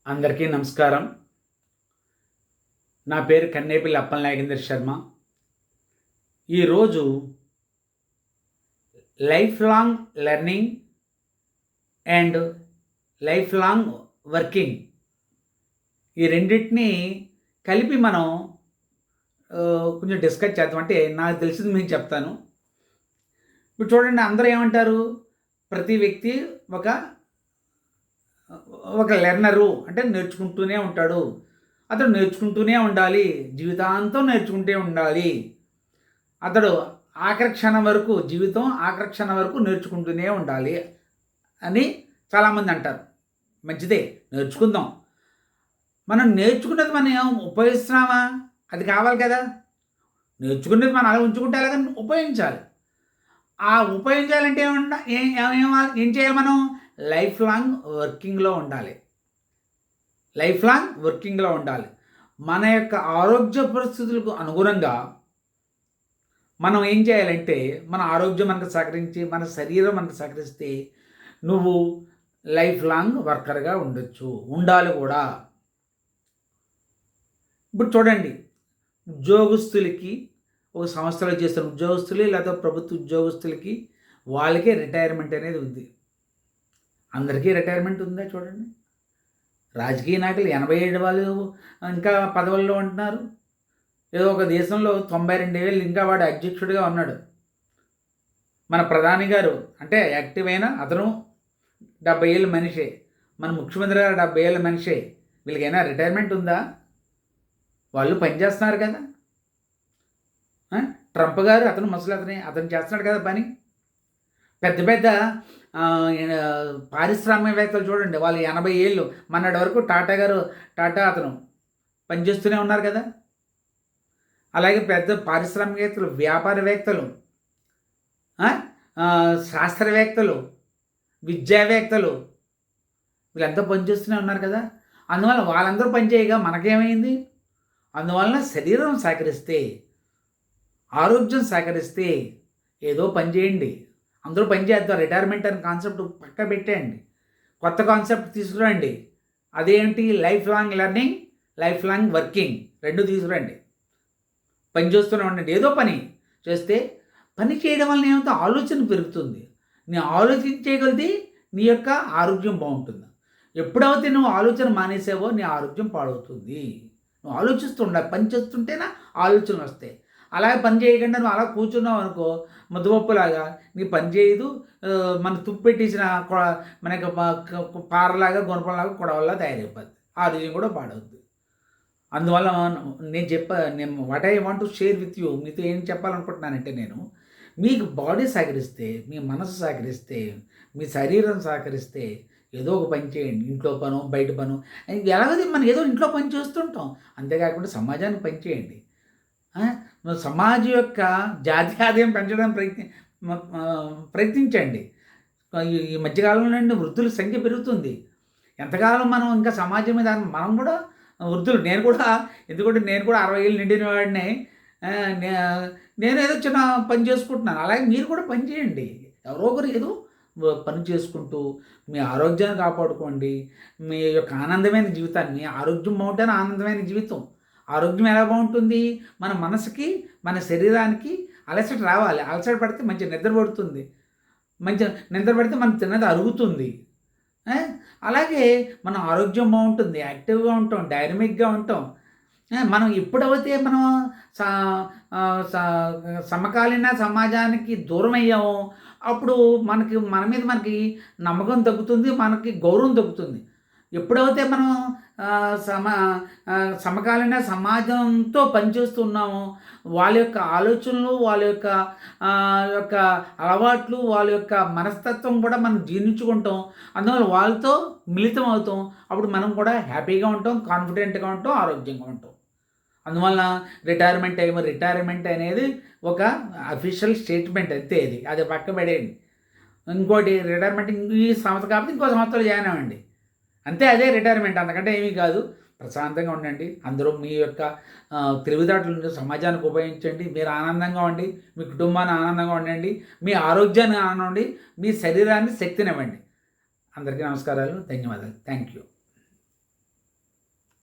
అందరికీ నమస్కారం. నా పేరు కన్నేపల్లి అప్పలనాగేంద్ర శర్మ. ఈరోజు life long learning and life long working ఈ రెండింటినీ కలిపి మనం కొంచెం డిస్కస్ చేద్దాం. అంటే నాకు తెలిసింది మీకు చెప్తాను. ఇప్పుడు చూడండి, అందరూ ఏమంటారు, ప్రతి వ్యక్తి ఒక లెర్నరు, అంటే నేర్చుకుంటూనే ఉంటాడు. అతడు నేర్చుకుంటూనే ఉండాలి, జీవితాంతం నేర్చుకుంటూ ఉండాలి. అతడు ఆఖరి క్షణం వరకు, జీవితం ఆఖరి క్షణం వరకు నేర్చుకుంటూనే ఉండాలి అని చాలామంది అంటారు. మంచిదే, నేర్చుకుందాం. మనం నేర్చుకున్నది మనం ఉపయోగిస్తున్నామా? అది కావాలి కదా. నేర్చుకున్నది మనం అలా ఉంచుకుంటే అలాగే ఉపయోగించాలి. ఆ ఉపయోగించాలంటే ఏం చేయాలి? మనం లైఫ్ లాంగ్ వర్కింగ్లో ఉండాలి. లైఫ్ లాంగ్ వర్కింగ్లో ఉండాలి. మన యొక్క ఆరోగ్య పరిస్థితులకు అనుగుణంగా మనం ఏం చేయాలంటే, మన ఆరోగ్యం మనకు సహకరించి, మన శరీరం మనకు సహకరిస్తే నువ్వు లైఫ్ లాంగ్ వర్కర్గా ఉండొచ్చు, ఉండాలి కూడా. ఇప్పుడు చూడండి, ఉద్యోగస్తులకి, ఒక సంస్థలో చేస్తున్న ఉద్యోగస్తులు లేదా ప్రభుత్వ ఉద్యోగస్తులకి వాళ్ళకే రిటైర్మెంట్ అనేది ఉంది. అందరికీ రిటైర్మెంట్ ఉందా? చూడండి, రాజకీయ నాయకులు 87 వాళ్ళు ఇంకా పదవుల్లో ఉంటున్నారు. ఏదో ఒక దేశంలో 92 ఏళ్ళు ఇంకా వాడు అధ్యక్షుడిగా ఉన్నాడు. మన ప్రధాని గారు అంటే యాక్టివ్ అయినా అతను 70 ఏళ్ళ మనిషే. మన ముఖ్యమంత్రి గారు 70 ఏళ్ళ మనిషే. వీళ్ళకైనా రిటైర్మెంట్ ఉందా? వాళ్ళు పనిచేస్తున్నారు కదా. ట్రంప్ గారు అతను ముసలి అతను చేస్తున్నాడు కదా పని. పెద్ద పెద్ద పారిశ్రామికవేత్తలు చూడండి, వాళ్ళు 80 ఏళ్ళు, మొన్నటి వరకు టాటా అతను పనిచేస్తూనే ఉన్నారు కదా. అలాగే పెద్ద పారిశ్రామికవేత్తలు, వ్యాపారవేత్తలు, శాస్త్రవేత్తలు, విద్యావేత్తలు వీళ్ళంతా పనిచేస్తూనే ఉన్నారు కదా. అందువల్ల వాళ్ళందరూ పనిచేయగా మనకేమైంది? అందువలన శరీరం సహకరిస్తే, ఆరోగ్యం సహకరిస్తే ఏదో పని చేయండి. అందరూ పని చేద్దాం. రిటైర్మెంట్ అనే కాన్సెప్ట్ పక్క పెట్టేయండి, కొత్త కాన్సెప్ట్ తీసుకురండి. అదేంటి? Life long learning, life long working రెండు తీసుకురండి. పని చేస్తూనే ఉండండి. ఏదో పని చేస్తే, పని చేయడం వల్ల ఏమవుతుంది? ఆలోచన పెరుగుతుంది. నీ ఆలోచించగలిగితే నీ యొక్క ఆరోగ్యం బాగుంటుంది. ఎప్పుడైతే నువ్వు ఆలోచన మానేసావో నీ ఆరోగ్యం పాడవుతుంది. నువ్వు ఆలోచిస్తుండాలి. పని చేస్తుంటేనా ఆలోచనలు వస్తాయి. అలాగే పని చేయకుండా నువ్వు అలా కూర్చున్నావు అనుకో, ముద్దపప్పులాగా నీ పని చేయదు. మన తుప్పు పెట్టేసిన మనకి పారలాగా, గుణపంలాగా కొడవల్లా తయారైపోద్ది. ఆరోగ్యం కూడా పాడవుద్ది. అందువల్ల నేను what I want to share with you, మీతో ఏం చెప్పాలనుకుంటున్నానంటే, నేను మీకు బాడీ సహకరిస్తే, మీ మనసు సహకరిస్తే, మీ శరీరం సహకరిస్తే ఏదో ఒక పని చేయండి. ఇంట్లో పను, బయట పను, ఎలాగైతే మనం ఏదో ఇంట్లో పని చేస్తుంటాం. అంతేకాకుండా సమాజానికి పని చేయండి. సమాజం యొక్క జాతీయాదాయం పెంచడానికి ప్రయత్నించండి. ఈ మధ్యకాలంలో వృద్ధుల సంఖ్య పెరుగుతుంది. ఎంతకాలం మనం ఇంకా సమాజం మీద, మనం కూడా వృద్ధులు, నేను కూడా, ఎందుకంటే నేను కూడా 60 ఏళ్ళు నిండిన వాడిని. నేను ఏదో చిన్న పని చేసుకుంటున్నాను. అలాగే మీరు కూడా పని చేయండి. ఎవరో ఒకరు ఏదో పని చేసుకుంటూ మీ ఆరోగ్యాన్ని కాపాడుకోండి. మీ యొక్క ఆనందమైన జీవితాన్ని, ఆరోగ్యం బాగుంటేనే ఆనందమైన జీవితం. ఆరోగ్యం ఎలా బాగుంటుంది? మన మనసుకి, మన శరీరానికి అలసట రావాలి. అలసట పడితే మంచి నిద్ర పడుతుంది. మంచి నిద్ర పడితే మనం తిన్నది అరుగుతుంది. అలాగే మన ఆరోగ్యం బాగుంటుంది, యాక్టివ్గా ఉంటాం, డైనమిక్గా ఉంటాం. మనం ఎప్పుడైతే మనం సమకాలీన సమాజానికి దూరం అయ్యామో అప్పుడు మన మీద మనకి నమ్మకం తగ్గుతుంది, మనకి గౌరవం తగ్గుతుంది. ఎప్పుడైతే మనం సమకాలీన సమాజంతో పనిచేస్తున్నామో వాళ్ళ యొక్క ఆలోచనలు, వాళ్ళ యొక్క అలవాట్లు, వాళ్ళ యొక్క మనస్తత్వం కూడా మనం జీర్ణించుకుంటాం. అందువల్ల వాళ్ళతో మిళితం అవుతాం. అప్పుడు మనం కూడా హ్యాపీగా ఉంటాం, కాన్ఫిడెంట్గా ఉంటాం, ఆరోగ్యంగా ఉంటాం. అందువల్ల రిటైర్మెంట్ అనేది ఒక అఫీషియల్ స్టేట్మెంట్ అంతే. అది పక్క పడేయండి. ఇంకోటి రిటైర్మెంట్ ఈ సంవత్సరం కాబట్టి ఇంకో సంవత్సరాలు జాయిన్ అవ్వండి అంతే. అదే రిటైర్మెంట్, అంతకంటే ఏమీ కాదు. ప్రశాంతంగా ఉండండి. అందరూ మీ యొక్క తెలివితేటలను సమాజానికి ఉపయోగించండి. మీరు ఆనందంగా ఉండి, మీ కుటుంబాన్ని ఆనందంగా ఉండండి, మీ ఆరోగ్యాన్ని ఆనందండి, మీ శరీరాన్ని శక్తినివ్వండి. అందరికీ నమస్కారాలు, ధన్యవాదాలు. Thank you.